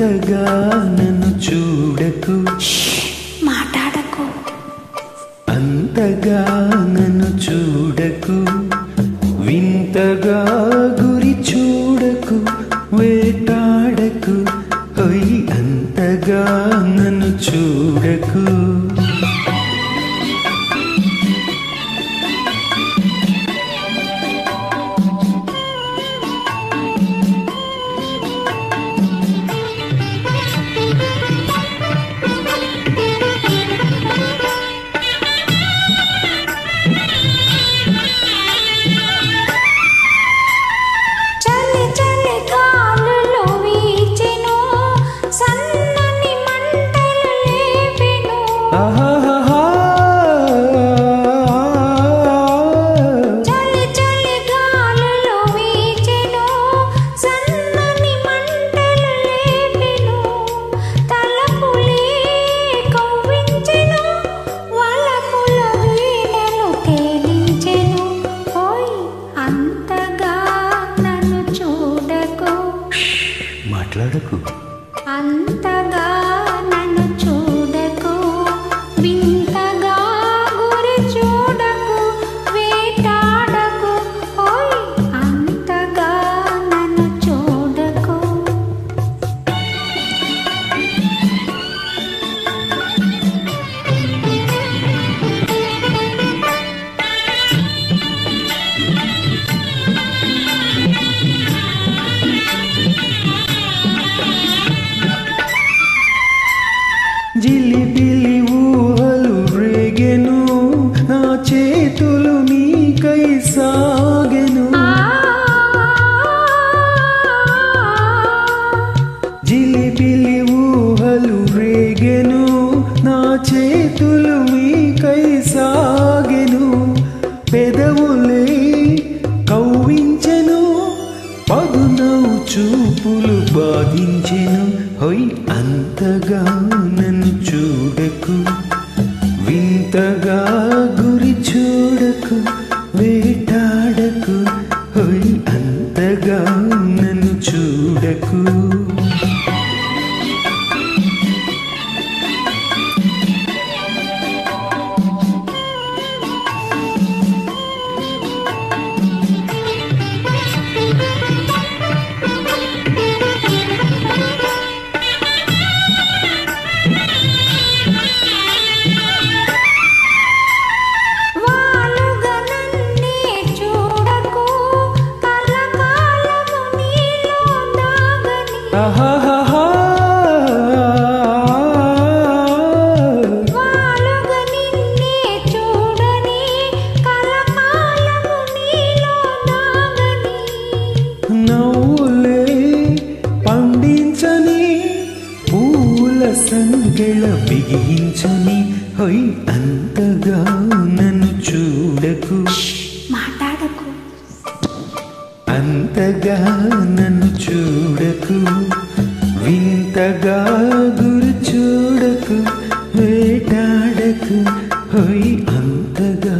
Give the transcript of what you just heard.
అంతగా నన్ను చూడకు, మాట్లాడకు. అంతగా నన్ను చూడకు, వింతగా గురి చూడకు, వేటాడకు. ఓయ్ అంతగా నన్ను చూడకు. మాట్లాడకు. అంతగా నన్ను చూడకు, వింతగా గురి చూడకు, వేటాడకు. ఓయ్ అంతగా నన్ను చూడకు. జిలిబిలి ఊహలు రేగెను, నా చేతులు నీకై సాగెను. జిలిబిలి ఊహలు రేగెను, నా చేతులు నీకై సాగెను. పెదవులే కవ్వించెను, పదునవు చూపులు బాధించెను. హొయ్ అంతగా నన్ను చూడకు, వింతగా గురి చూడకు, వేటాడకు. హొయ్ అంతగా నన్ను చూడకు. నవ్వులే పండించని, పూల సంకెళ బిగించని. హొయ్ అంతగా నన్ను చూడకు, మాట్లాడకు. అంతగా నన్ను చూడకు, వింతగా గురి చూడకు, వేటాడకు. హొయ్ అంతగా